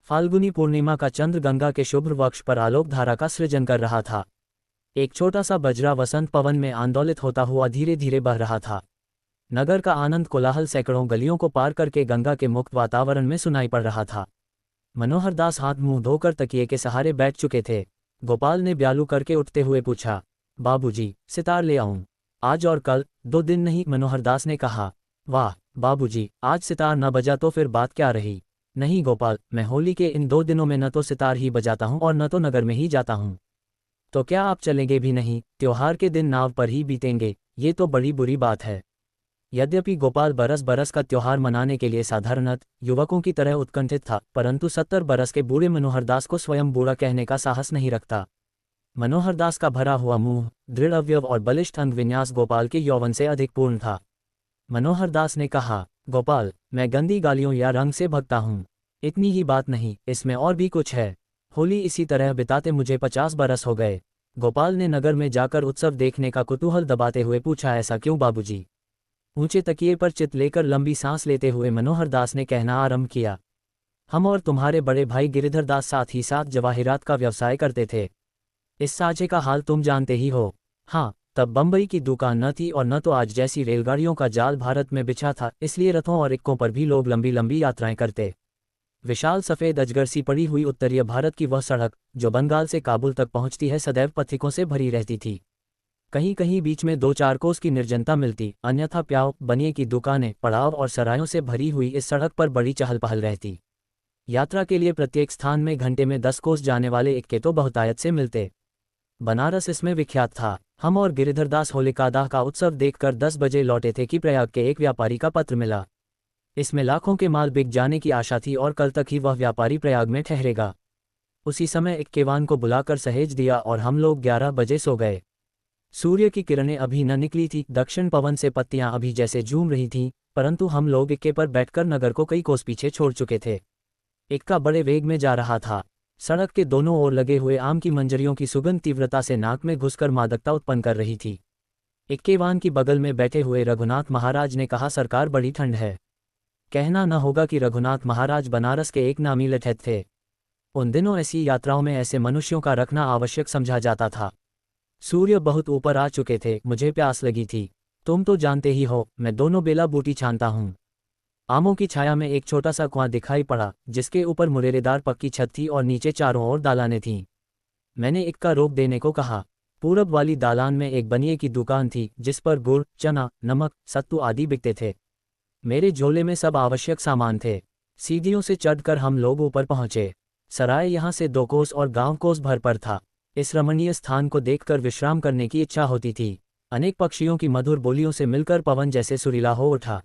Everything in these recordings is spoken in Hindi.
फाल्गुनी पूर्णिमा का चंद्र गंगा के शुभ्र वक्ष पर आलोक धारा का सृजन कर रहा था। एक छोटा सा बजरा वसंत पवन में आंदोलित होता हुआ धीरे धीरे बह रहा था। नगर का आनंद कोलाहल सैकड़ों गलियों को पार करके गंगा के मुक्त वातावरण में सुनाई पड़ रहा था। मनोहर दास हाथ मुंह धोकर तकिए के सहारे बैठ चुके थे। गोपाल ने ब्यालू करके उठते हुए पूछा, बाबूजी, सितार ले आऊं? आज और कल, 2 दिन नहीं, मनोहर दास ने कहा। वाह बाबूजी, आज सितार न बजा तो फिर बात क्या रही? नहीं गोपाल, मैं होली के इन 2 दिनों में न तो सितार ही बजाता हूं और न तो नगर में ही जाता हूं। तो क्या आप चलेंगे भी नहीं? त्योहार के दिन नाव पर ही बीतेंगे? ये तो बड़ी बुरी बात है। यद्यपि गोपाल बरस बरस का त्योहार मनाने के लिए साधारणत युवकों की तरह उत्कंठित था, परंतु 70 बरस के बूढ़े मनोहर दास को स्वयं बूढ़ा कहने का साहस नहीं रखता। मनोहर दास का भरा हुआ मुंह, दृढ़ अवयव और बलिष्ठ अंग विन्यास गोपाल के यौवन से अधिक पूर्ण था। मनोहर दास ने कहा, गोपाल, मैं गंदी गालियों या रंग से भगता हूँ। इतनी ही बात नहीं, इसमें और भी कुछ है। होली इसी तरह बिताते मुझे 50 बरस हो गए। गोपाल ने नगर में जाकर उत्सव देखने का कुतूहल दबाते हुए पूछा, ऐसा क्यों बाबूजी? ऊंचे तकिए पर चित लेकर लंबी सांस लेते हुए मनोहर दास ने कहना आरंभ किया, हम और तुम्हारे बड़े भाई गिरिधर दास साथ ही साथ जवाहिरात का व्यवसाय करते थे। इस साझे का हाल तुम जानते ही हो। हाँ, तब बम्बई की दुकान न थी और न तो आज जैसी रेलगाड़ियों का जाल भारत में बिछा था, इसलिए रथों और इक्कों पर भी लोग लंबी लंबी यात्राएं करते। विशाल सफ़ेद अजगर सी पड़ी हुई उत्तरीय भारत की वह सड़क जो बंगाल से काबुल तक पहुंचती है, सदैव पथिकों से भरी रहती थी। कहीं कहीं बीच में 2-4 कोस की निर्जनता मिलती, अन्यथा प्याव, बनिए की दुकानें, पड़ाव और सरायों से भरी हुई इस सड़क पर बड़ी चहल पहल रहती। यात्रा के लिए प्रत्येक स्थान में घंटे में 10 कोस जाने वाले इक्के तो बहुतायत से मिलते। बनारस इसमें विख्यात था। हम और गिरिधर दास होलिकादह का उत्सव देखकर 10 बजे लौटे थे कि प्रयाग के एक व्यापारी का पत्र मिला। इसमें लाखों के माल बिक जाने की आशा थी और कल तक ही वह व्यापारी प्रयाग में ठहरेगा। उसी समय एक केवान को बुलाकर सहेज दिया और हम लोग 11 बजे सो गए। सूर्य की किरणें अभी न निकली थी, दक्षिण पवन से पत्तियां अभी जैसे झूम रही थीं, परंतु हम लोग इक्के पर बैठकर नगर को कई कोस पीछे छोड़ चुके थे। इक्का बड़े वेग में जा रहा था। सड़क के दोनों ओर लगे हुए आम की मंजरियों की सुगंध तीव्रता से नाक में घुसकर मादकता उत्पन्न कर रही थी। इक्केवान की बगल में बैठे हुए रघुनाथ महाराज ने कहा, सरकार, बड़ी ठंड है। कहना न होगा कि रघुनाथ महाराज बनारस के एक नामी लठैत थे। उन दिनों ऐसी यात्राओं में ऐसे मनुष्यों का रखना आवश्यक समझा जाता था। सूर्य बहुत ऊपर आ चुके थे, मुझे प्यास लगी थी। तुम तो जानते ही हो, मैं दोनों बेला बूटी छानता हूँ। आमों की छाया में एक छोटा सा कुआं दिखाई पड़ा, जिसके ऊपर मुरेरेदार पक्की छत थी और नीचे चारों ओर दालानें थीं। मैंने इक्का रोक देने को कहा। पूरब वाली दालान में एक बनिए की दुकान थी, जिस पर गुड़, चना, नमक, सत्तू आदि बिकते थे। मेरे झोले में सब आवश्यक सामान थे। सीढ़ियों से चढ़कर हम लोग ऊपर पहुंचे। सराय यहाँ से 2 कोस और गांव कोस भर पर था। इस रमणीय स्थान को देखकर विश्राम करने की इच्छा होती थी। अनेक पक्षियों की मधुर बोलियों से मिलकर पवन जैसे सुरीला हो उठा।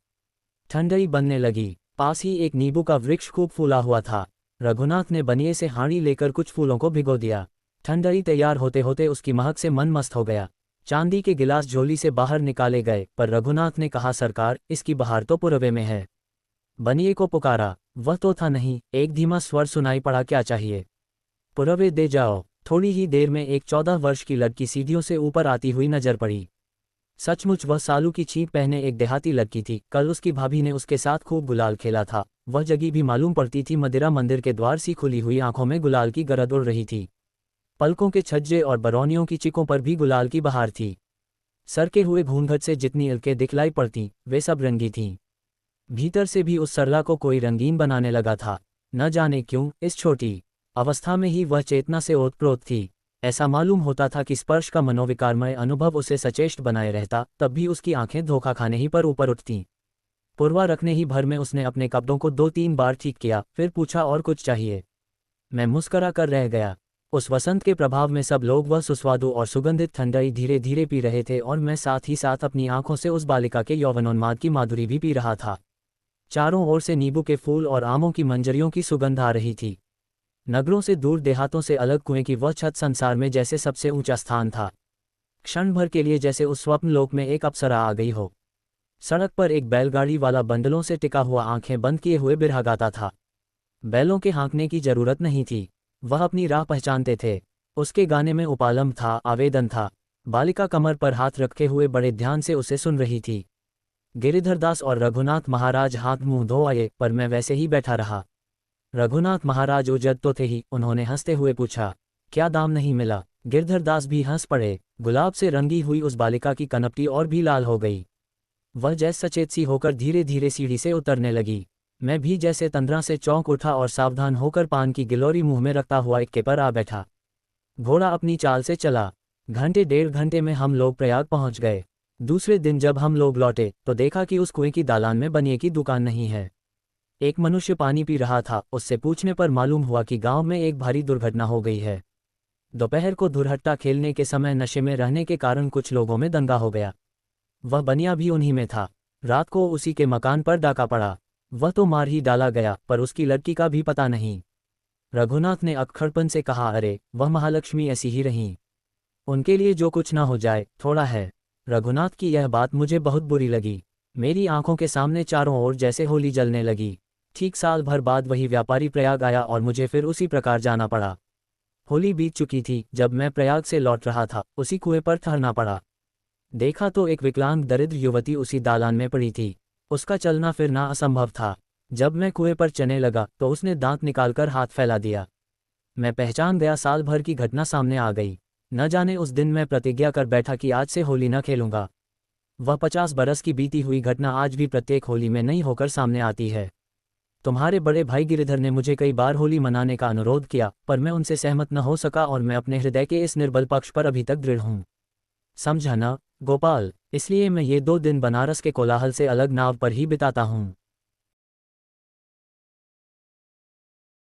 ठंडई बनने लगी। पास ही एक नींबू का वृक्ष खूब फूला हुआ था। रघुनाथ ने बनिए से हांडी लेकर कुछ फूलों को भिगो दिया। ठंडई तैयार होते होते उसकी महक से मन मस्त हो गया। चांदी के गिलास झोली से बाहर निकाले गए, पर रघुनाथ ने कहा, सरकार, इसकी बहार तो पूर्वे में है। बनिए को पुकारा। वह तो था नहीं। एक धीमा स्वर सुनाई पड़ा, क्या चाहिए? पूर्वे दे जाओ। थोड़ी ही देर में एक 14 वर्ष की लड़की सीढ़ियों से ऊपर आती हुई नजर पड़ी। सचमुच वह सालू की छींक पहने एक देहाती लड़की थी। कल उसकी भाभी ने उसके साथ खूब गुलाल खेला था। वह जगी भी मालूम पड़ती थी। मदिरा मंदिर के द्वार सी खुली हुई आंखों में गुलाल की गरज उड़ रही थी। पलकों के छज्जे और बरौनियों की चिकों पर भी गुलाल की बहार थी। सर के हुए घूंघट से जितनी इल्कें दिखलाई पड़ती, वे सब रंगी थीं। भीतर से भी उस सरला को कोई रंगीन बनाने लगा था। न जाने क्यों, इस छोटी अवस्था में ही वह चेतना से ओतप्रोत थी। ऐसा मालूम होता था कि स्पर्श का मनोविकारमय अनुभव उसे सचेष्ट बनाए रहता, तब भी उसकी आंखें धोखा खाने ही पर ऊपर उठतीं। पुरवा रखने ही भर में उसने अपने कपड़ों को 2-3 बार ठीक किया, फिर पूछा, और कुछ चाहिए? मैं मुस्करा कर रह गया। उस वसंत के प्रभाव में सब लोग वह सुस्वादु और सुगंधित ठंडाई धीरे धीरे पी रहे थे और मैं साथ ही साथ अपनी आंखों से उस बालिका के यौवनोन्माद की माधुरी भी पी रहा था। चारों ओर से नींबू के फूल और आमों की मंजरियों की सुगंध आ रही थी। नगरों से दूर, देहातों से अलग कुएं की वह छत संसार में जैसे सबसे ऊंचा स्थान था। क्षण भर के लिए जैसे उस स्वप्न लोक में एक अप्सरा आ गई हो। सड़क पर एक बैलगाड़ी वाला बंडलों से टिका हुआ आंखें बंद किए हुए बिरहा गाता था। बैलों के हाँकने की जरूरत नहीं थी, वह अपनी राह पहचानते थे। उसके गाने में उपालम था, आवेदन था। बालिका कमर पर हाथ रखे हुए बड़े ध्यान से उसे सुन रही थी। गिरिधर दास और रघुनाथ महाराज हाथ मुंह धो आए, पर मैं वैसे ही बैठा रहा। रघुनाथ महाराज उजड़ तो थे ही, उन्होंने हंसते हुए पूछा, क्या दाम नहीं मिला? गिरधर दास भी हंस पड़े। गुलाब से रंगी हुई उस बालिका की कनपटी और भी लाल हो गई। वह जैसे सचेत सी होकर धीरे धीरे सीढ़ी से उतरने लगी। मैं भी जैसे तंद्रा से चौंक उठा और सावधान होकर पान की गिलोरी मुंह में रखता हुआ इक्के पर आ बैठा। घोड़ा अपनी चाल से चला। घंटे 1.5 घंटे में हम लोग प्रयाग पहुंच गए। दूसरे दिन जब हम लोग लौटे तो देखा कि उस कुएं की दालान में बनिए की दुकान नहीं है। एक मनुष्य पानी पी रहा था। उससे पूछने पर मालूम हुआ कि गांव में एक भारी दुर्घटना हो गई है। दोपहर को धुरहट्टा खेलने के समय नशे में रहने के कारण कुछ लोगों में दंगा हो गया। वह बनिया भी उन्हीं में था। रात को उसी के मकान पर डाका पड़ा। वह तो मार ही डाला गया, पर उसकी लड़की का भी पता नहीं। रघुनाथ ने अक्खड़पन से कहा, अरे वह महालक्ष्मी ऐसी ही रहीं। उनके लिए जो कुछ ना हो जाए थोड़ा है। रघुनाथ की यह बात मुझे बहुत बुरी लगी। मेरी आंखों के सामने चारों ओर जैसे होली जलने लगी। ठीक साल भर बाद वही व्यापारी प्रयाग आया और मुझे फिर उसी प्रकार जाना पड़ा। होली बीत चुकी थी। जब मैं प्रयाग से लौट रहा था, उसी कुएं पर ठहरना पड़ा। देखा तो एक विकलांग दरिद्र युवती उसी दालान में पड़ी थी। उसका चलना फिरना असंभव था। जब मैं कुएं पर चलने लगा तो उसने दांत निकालकर हाथ फैला दिया। मैं पहचान गया, साल भर की घटना सामने आ गई। न जाने उस दिन मैं प्रतिज्ञा कर बैठा कि आज से होली न खेलूंगा। वह 50 बरस की बीती हुई घटना आज भी प्रत्येक होली में नई होकर सामने आती है। तुम्हारे बड़े भाई गिरिधर ने मुझे कई बार होली मनाने का अनुरोध किया, पर मैं उनसे सहमत न हो सका और मैं अपने हृदय के इस निर्बल पक्ष पर अभी तक दृढ़ हूँ। समझा ना गोपाल? इसलिए मैं ये 2 दिन बनारस के कोलाहल से अलग नाव पर ही बिताता हूँ।